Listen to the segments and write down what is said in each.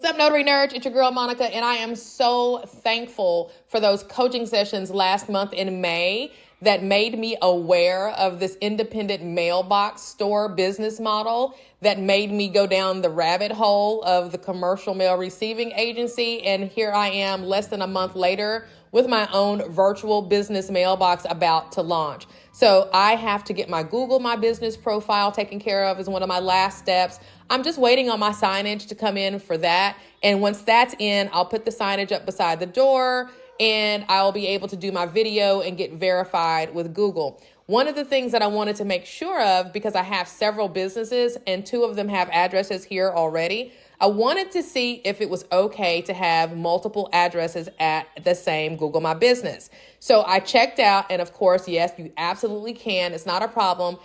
What's up, Notary Nerds? It's your girl, Monica, and I am so thankful for those coaching sessions last month in May that made me aware of this independent mailbox store business model that made me go down the rabbit hole of the commercial mail receiving agency. And here I am less than a month later with my own virtual business mailbox about to launch. So I have to get my Google My Business profile taken care of as one of my last steps. I'm just waiting on my signage to come in for that. And once that's in, I'll put the signage up beside the door and I'll be able to do my video and get verified with Google. One of the things that I wanted to make sure of, because I have several businesses and two of them have addresses here already, I wanted to see if it was okay to have multiple addresses at the same Google My Business. So I checked out, and of course, yes, you absolutely can. It's not a problem.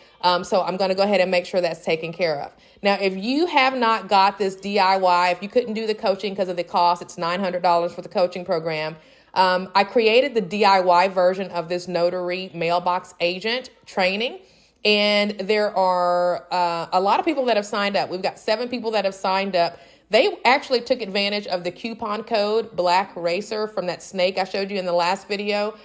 So I'm going to go ahead and make sure that's taken care of. Now, if you have not got this DIY, if you couldn't do the coaching because of the cost, it's $900 for the coaching program. I created the DIY version of this notary mailbox agent training. And there are a lot of people that have signed up. We've got 7 people that have signed up. They actually took advantage of the coupon code Black Racer from that snake I showed you in the last video.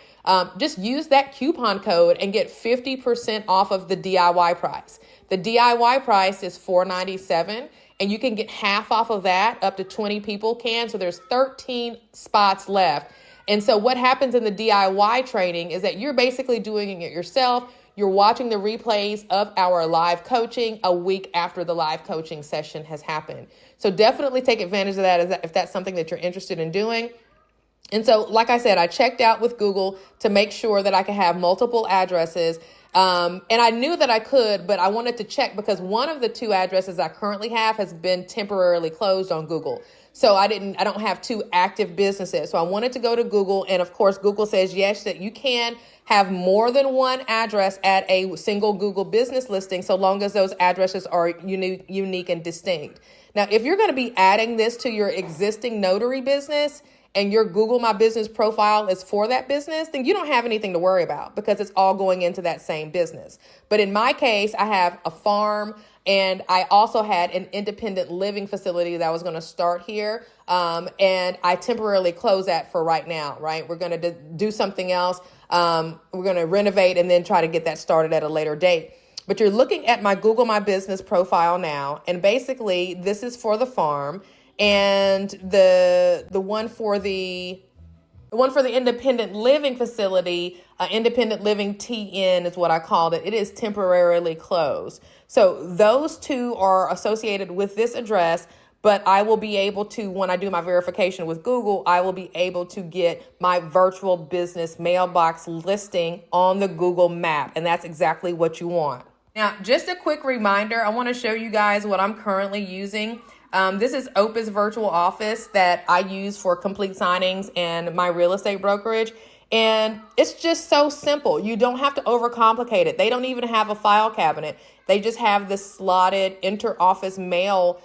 Just use that coupon code and get 50% off of the DIY price. The DIY price is $497, and you can get half off of that. Up to 20 people can. So there's 13 spots left. And so what happens in the DIY training is that you're basically doing it yourself. You're watching the replays of our live coaching a week after the live coaching session has happened. So definitely take advantage of that if that's something that you're interested in doing. And so, like I said, I checked out with Google to make sure that I could have multiple addresses. And I knew that I could, but I wanted to check because one of the 2 addresses I currently have has been temporarily closed on Google. So I don't have 2 active businesses. So I wanted to go to Google. And of course, Google says, yes, that you can have more than one address at a single Google business listing, so long as those addresses are unique and distinct. Now, if you're going to be adding this to your existing notary business and your Google My Business profile is for that business, then you don't have anything to worry about because it's all going into that same business. But in my case, I have a farm and I also had an independent living facility that I was going to start here. And I temporarily closed that for right now, right? We're going to do something else. We're going to renovate and then try to get that started at a later date. But you're looking at my Google My Business profile now. And basically, this is for the farm. And the one for the independent living facility, independent living TN is what I called it. It is temporarily closed. So those 2 are associated with this address, but I will be able to, when I do my verification with Google, I will be able to get my virtual business mailbox listing on the Google map. And that's exactly what you want. Now, just a quick reminder, I want to show you guys what I'm currently using. This is Opus Virtual Office that I use for complete signings and my real estate brokerage. And it's just so simple. You don't have to overcomplicate it. They don't even have a file cabinet. They just have this slotted inter-office mail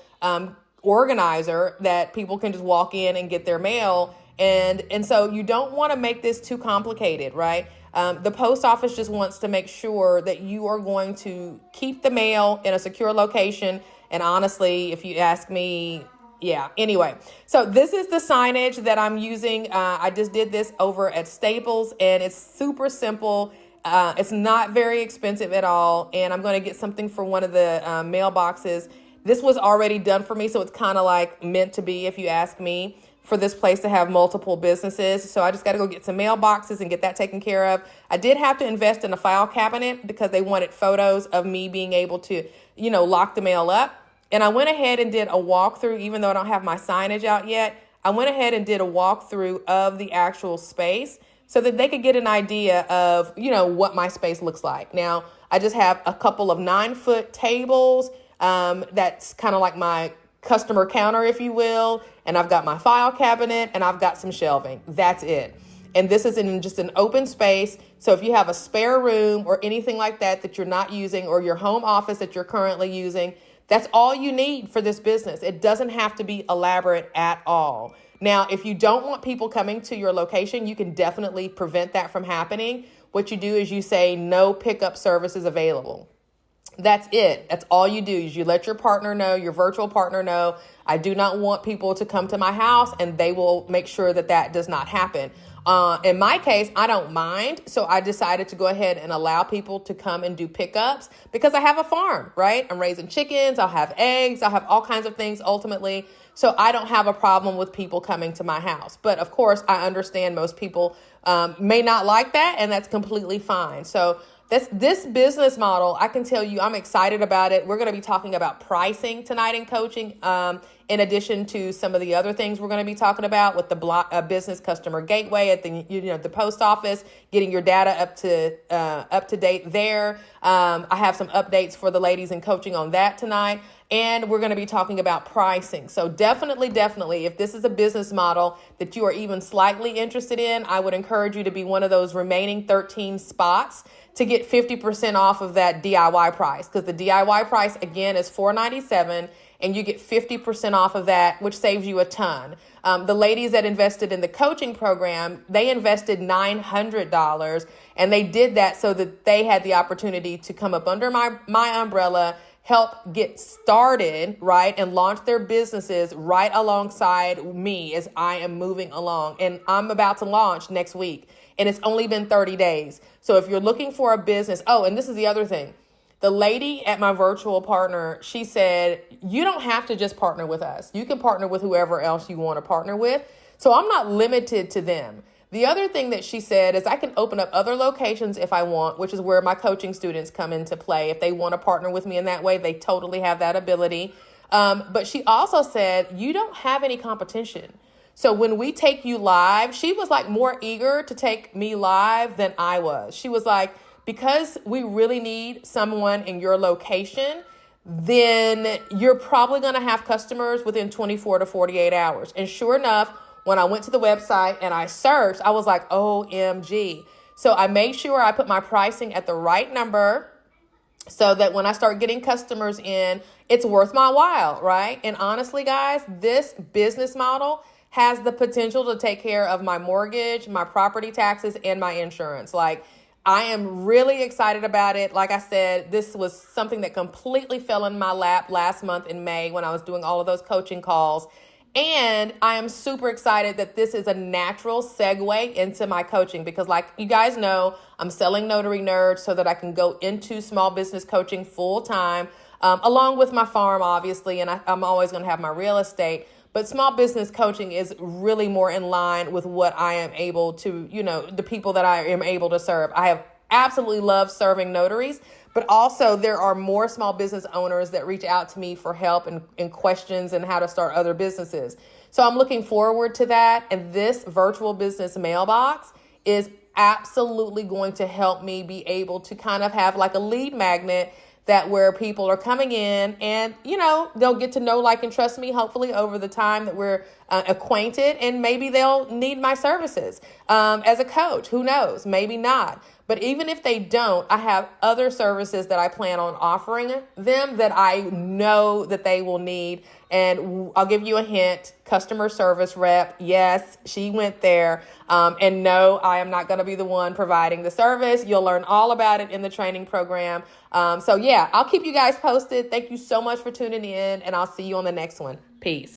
organizer that people can just walk in and get their mail. And so you don't want to make this too complicated, right? The post office just wants to make sure that you are going to keep the mail in a secure location. And honestly, if you ask me, yeah. Anyway, so this is the signage that I'm using. I just did this over at Staples and it's super simple. It's not very expensive at all. And I'm going to get something for one of the mailboxes. This was already done for me. So it's kind of like meant to be, if you ask me, for this place to have multiple businesses. So I just got to go get some mailboxes and get that taken care of. I did have to invest in a file cabinet because they wanted photos of me being able to, lock the mail up. And I went ahead and did a walkthrough, even though I don't have my signage out yet. I went ahead and did a walkthrough of the actual space so that they could get an idea of, what my space looks like. Now, I just have a couple of 9-foot tables. That's kind of like my customer counter, if you will. And I've got my file cabinet and I've got some shelving. That's it. And this is in just an open space. So if you have a spare room or anything like that you're not using, or your home office that you're currently using, that's all you need for this business. It doesn't have to be elaborate at all. Now, if you don't want people coming to your location, you can definitely prevent that from happening. What you do is you say no pickup services available. That's it. That's all you do is you let your partner know, your virtual partner know, I do not want people to come to my house, and they will make sure that that does not happen. In my case, I don't mind. So I decided to go ahead and allow people to come and do pickups because I have a farm, right? I'm raising chickens. I'll have eggs. I'll have all kinds of things ultimately. So I don't have a problem with people coming to my house. But of course, I understand most people may not like that, and that's completely fine. So this business model, I can tell you, I'm excited about it. We're going to be talking about pricing tonight in coaching, in addition to some of the other things we're going to be talking about with the business customer gateway at the post office, getting your data up to date there. I have some updates for the ladies in coaching on that tonight. And we're going to be talking about pricing. So definitely, if this is a business model that you are even slightly interested in, I would encourage you to be one of those remaining 13 spots to get 50% off of that DIY price. Because the DIY price, again, is $497, and you get 50% off of that, which saves you a ton. The ladies that invested in the coaching program, they invested $900, and they did that so that they had the opportunity to come up under my umbrella, help get started, right, and launch their businesses right alongside me as I am moving along. And I'm about to launch next week, and it's only been 30 days. So if you're looking for a business, and this is the other thing. The lady at my virtual partner, she said, you don't have to just partner with us. You can partner with whoever else you want to partner with. So I'm not limited to them. The other thing that she said is I can open up other locations if I want, which is where my coaching students come into play. If they want to partner with me in that way, they totally have that ability. But she also said, you don't have any competition. So when we take you live, she was like more eager to take me live than I was. She was like, because we really need someone in your location, then you're probably going to have customers within 24 to 48 hours. And sure enough, when I went to the website and I searched, I was like, OMG. So I made sure I put my pricing at the right number so that when I start getting customers in, it's worth my while, right? And honestly, guys, this business model has the potential to take care of my mortgage, my property taxes, and my insurance. Like, I am really excited about it. Like I said, this was something that completely fell in my lap last month in May when I was doing all of those coaching calls. And I am super excited that this is a natural segue into my coaching because, like you guys know, I'm selling Notary Nerds so that I can go into small business coaching full time, along with my farm, obviously, and I'm always going to have my real estate. But small business coaching is really more in line with what I am able to, the people that I am able to serve. I have absolutely loved serving notaries, but also there are more small business owners that reach out to me for help and questions and how to start other businesses. So I'm looking forward to that. And this virtual business mailbox is absolutely going to help me be able to kind of have like a lead magnet that where people are coming in and, they'll get to know, like, and trust me, hopefully over the time that we're acquainted, and maybe they'll need my services as a coach. Who knows? Maybe not. But even if they don't, I have other services that I plan on offering them that I know that they will need. And I'll give you a hint, customer service rep. Yes, she went there. And no, I am not going to be the one providing the service. You'll learn all about it in the training program. So yeah, I'll keep you guys posted. Thank you so much for tuning in, and I'll see you on the next one. Peace.